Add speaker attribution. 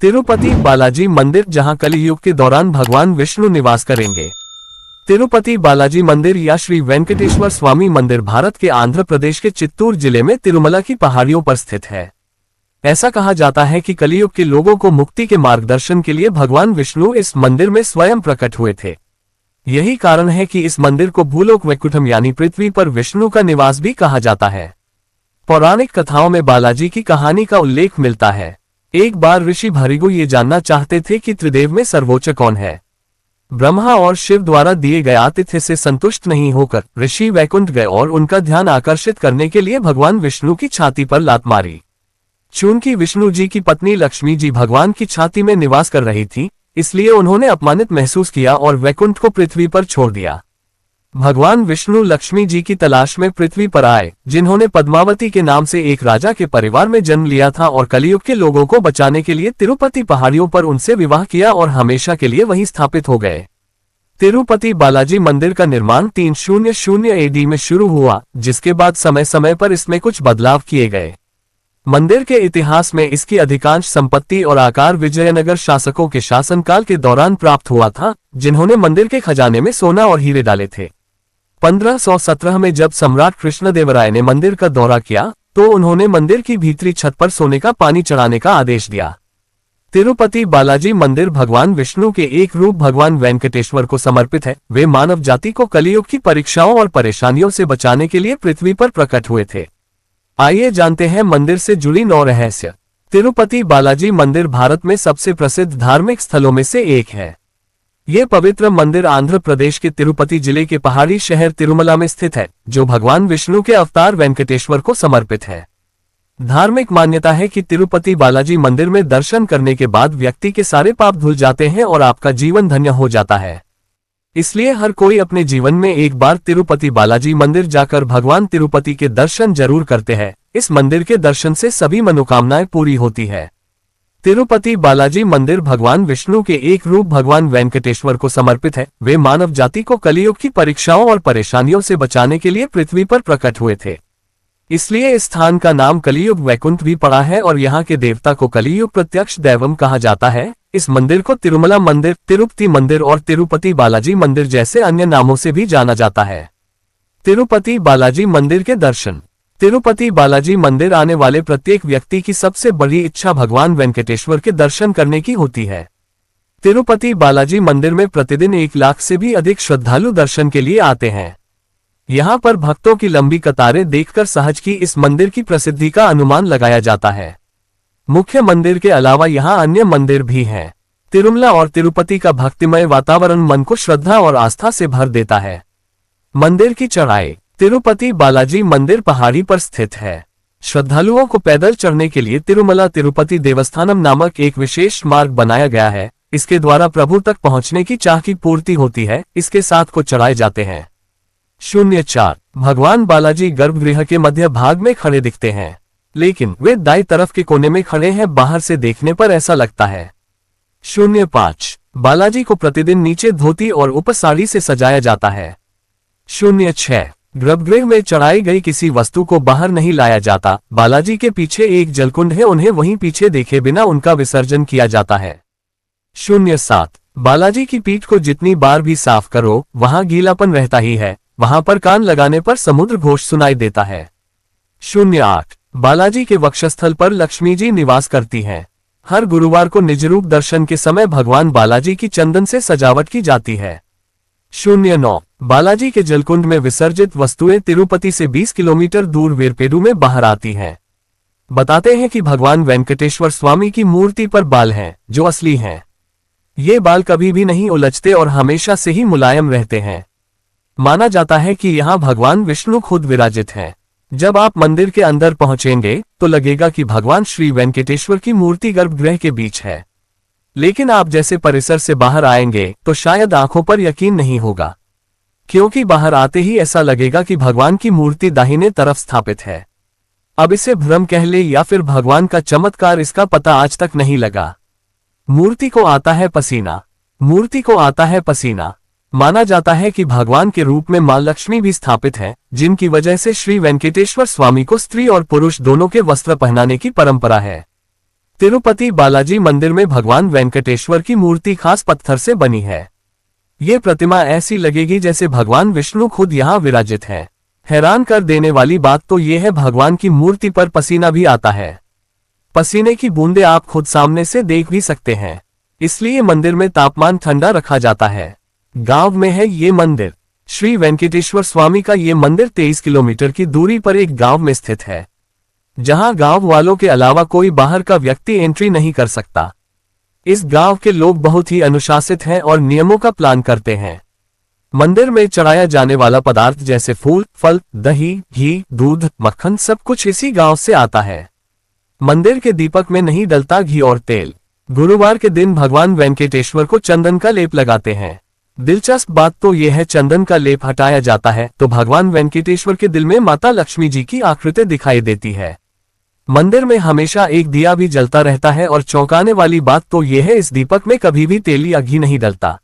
Speaker 1: तिरुपति बालाजी मंदिर, जहां कलियुग के दौरान भगवान विष्णु निवास करेंगे। तिरुपति बालाजी मंदिर या श्री वेंकटेश्वर स्वामी मंदिर भारत के आंध्र प्रदेश के चित्तूर जिले में तिरुमला की पहाड़ियों पर स्थित है। ऐसा कहा जाता है कि कलियुग के लोगों को मुक्ति के मार्गदर्शन के लिए भगवान विष्णु इस मंदिर में स्वयं प्रकट हुए थे। यही कारण है कि इस मंदिर को भूलोक वैकुंठम यानी पृथ्वी पर विष्णु का निवास भी कहा जाता है। पौराणिक कथाओं में बालाजी की कहानी का उल्लेख मिलता है। एक बार ऋषि भृगु ये जानना चाहते थे कि त्रिदेव में सर्वोच्च कौन है। ब्रह्मा और शिव द्वारा दिए गए आतिथ्य से संतुष्ट नहीं होकर ऋषि वैकुंठ गए और उनका ध्यान आकर्षित करने के लिए भगवान विष्णु की छाती पर लात मारी। चूंकि विष्णु जी की पत्नी लक्ष्मी जी भगवान की छाती में निवास कर रही थी, इसलिए उन्होंने अपमानित महसूस किया और वैकुंठ को पृथ्वी पर छोड़ दिया। भगवान विष्णु लक्ष्मी जी की तलाश में पृथ्वी पर आए, जिन्होंने पद्मावती के नाम से एक राजा के परिवार में जन्म लिया था और कलियुग के लोगों को बचाने के लिए तिरुपति पहाड़ियों पर उनसे विवाह किया और हमेशा के लिए वहीं स्थापित हो गए। तिरुपति बालाजी मंदिर का निर्माण 300 AD में शुरू हुआ, जिसके बाद समय समय पर इसमें कुछ बदलाव किए गए। मंदिर के इतिहास में इसकी अधिकांश संपत्ति और आकार विजयनगर शासकों के शासनकाल के दौरान प्राप्त हुआ था, जिन्होंने मंदिर के खजाने में सोना और हीरे डाले थे। 1517 में जब सम्राट कृष्णदेवराय ने मंदिर का दौरा किया, तो उन्होंने मंदिर की भीतरी छत पर सोने का पानी चढ़ाने का आदेश दिया। तिरुपति बालाजी मंदिर भगवान विष्णु के एक रूप भगवान वेंकटेश्वर को समर्पित है। वे मानव जाति को कलियुग की परीक्षाओं और परेशानियों से बचाने के लिए पृथ्वी पर प्रकट हुए थे। आइए जानते हैं मंदिर से जुड़ी 9 रहस्य। तिरुपति बालाजी मंदिर भारत में सबसे प्रसिद्ध धार्मिक स्थलों में से एक है। ये पवित्र मंदिर आंध्र प्रदेश के तिरुपति जिले के पहाड़ी शहर तिरुमला में स्थित है, जो भगवान विष्णु के अवतार वेंकटेश्वर को समर्पित है। धार्मिक मान्यता है कि तिरुपति बालाजी मंदिर में दर्शन करने के बाद व्यक्ति के सारे पाप धुल जाते हैं और आपका जीवन धन्य हो जाता है। इसलिए हर कोई अपने जीवन में एक बार तिरुपति बालाजी मंदिर जाकर भगवान तिरुपति के दर्शन जरूर करते हैं। इस मंदिर के दर्शन से सभी मनोकामनाएं पूरी होती है। तिरुपति बालाजी मंदिर भगवान विष्णु के एक रूप भगवान वेंकटेश्वर को समर्पित है। वे मानव जाति को कलियुग की परीक्षाओं और परेशानियों से बचाने के लिए पृथ्वी पर प्रकट हुए थे। इसलिए इस स्थान का नाम कलियुग वैकुंठ भी पड़ा है और यहाँ के देवता को कलियुग प्रत्यक्ष दैवम कहा जाता है। इस मंदिर को तिरुमला मंदिर, तिरुपति मंदिर और तिरुपति बालाजी मंदिर जैसे अन्य नामों से भी जाना जाता है। तिरुपति बालाजी मंदिर के दर्शन। तिरुपति बालाजी मंदिर आने वाले प्रत्येक व्यक्ति की सबसे बड़ी इच्छा भगवान वेंकटेश्वर के दर्शन करने की होती है। तिरुपति बालाजी मंदिर में प्रतिदिन 1 लाख से भी अधिक श्रद्धालु दर्शन के लिए आते हैं। यहाँ पर भक्तों की लंबी कतारें देखकर सहज की इस मंदिर की प्रसिद्धि का अनुमान लगाया जाता है। मुख्य मंदिर के अलावा यहाँ अन्य मंदिर भी हैं। तिरुमला और तिरुपति का भक्तिमय वातावरण मन को श्रद्धा और आस्था से भर देता है। मंदिर की चढ़ाई। तिरुपति बालाजी मंदिर पहाड़ी पर स्थित है। श्रद्धालुओं को पैदल चढ़ने के लिए तिरुमला तिरुपति देवस्थानम नामक एक विशेष मार्ग बनाया गया है। इसके द्वारा प्रभु तक पहुंचने की चाह की पूर्ति होती है। इसके साथ को चढ़ाए जाते हैं। 04 भगवान बालाजी गर्भगृह के मध्य भाग में खड़े दिखते हैं, लेकिन वे दाईं तरफ के कोने में खड़े हैं। बाहर से देखने पर ऐसा लगता है। 05 बालाजी को प्रतिदिन नीचे धोती और ऊपर साड़ी से सजाया जाता है। 06 गर्भगृह में चढ़ाई गई किसी वस्तु को बाहर नहीं लाया जाता। बालाजी के पीछे एक जलकुंड है, उन्हें वहीं पीछे देखे बिना उनका विसर्जन किया जाता है। 07 बालाजी की पीठ को जितनी बार भी साफ करो, वहां गीलापन रहता ही है। वहां पर कान लगाने पर समुद्र घोष सुनाई देता है। 08 बालाजी के वक्षस्थल पर लक्ष्मी जी निवास करती हैं। हर गुरुवार को निजरूप दर्शन के समय भगवान बालाजी की चंदन से सजावट की जाती है। 09 बालाजी के जलकुंड में विसर्जित वस्तुएं तिरुपति से 20 किलोमीटर दूर वेरपेडू में बाहर आती हैं। बताते हैं कि भगवान वेंकटेश्वर स्वामी की मूर्ति पर बाल हैं, जो असली हैं। ये बाल कभी भी नहीं उलझते और हमेशा से ही मुलायम रहते हैं। माना जाता है कि यहाँ भगवान विष्णु खुद विराजित हैं। जब आप मंदिर के अंदर पहुंचेंगे तो लगेगा कि भगवान श्री वेंकटेश्वर की मूर्ति गर्भगृह के बीच है, लेकिन आप जैसे परिसर से बाहर आएंगे तो शायद आंखों पर यकीन नहीं होगा, क्योंकि बाहर आते ही ऐसा लगेगा कि भगवान की मूर्ति दाहिने तरफ स्थापित है। अब इसे भ्रम कह ले या फिर भगवान का चमत्कार, इसका पता आज तक नहीं लगा। मूर्ति को आता है पसीना। मूर्ति को आता है पसीना। माना जाता है कि भगवान के रूप में मां लक्ष्मी भी स्थापित है, जिनकी वजह से श्री वेंकटेश्वर स्वामी को स्त्री और पुरुष दोनों के वस्त्र पहनाने की परंपरा है। तिरुपति बालाजी मंदिर में भगवान वेंकटेश्वर की मूर्ति खास पत्थर से बनी है। ये प्रतिमा ऐसी लगेगी जैसे भगवान विष्णु खुद यहाँ विराजित हैं। हैरान कर देने वाली बात तो ये है, भगवान की मूर्ति पर पसीना भी आता है। पसीने की बूंदें आप खुद सामने से देख भी सकते हैं, इसलिए मंदिर में तापमान ठंडा रखा जाता है। गांव में है ये मंदिर। श्री वेंकटेश्वर स्वामी का ये मंदिर 23 किलोमीटर की दूरी पर एक गांव में स्थित है, जहां गांव वालों के अलावा कोई बाहर का व्यक्ति एंट्री नहीं कर सकता। इस गांव के लोग बहुत ही अनुशासित हैं और नियमों का पालन करते हैं। मंदिर में चढ़ाया जाने वाला पदार्थ जैसे फूल, फल, दही, घी, दूध, मक्खन सब कुछ इसी गांव से आता है। मंदिर के दीपक में नहीं डलता घी और तेल। गुरुवार के दिन भगवान वेंकटेश्वर को चंदन का लेप लगाते हैं। दिलचस्प बात तो यह है, चंदन का लेप हटाया जाता है तो भगवान वेंकटेश्वर के दिल में माता लक्ष्मी जी की आकृति दिखाई देती है। मंदिर में हमेशा एक दिया भी जलता रहता है और चौंकाने वाली बात तो यह है, इस दीपक में कभी भी तेल या घी नहीं डलता।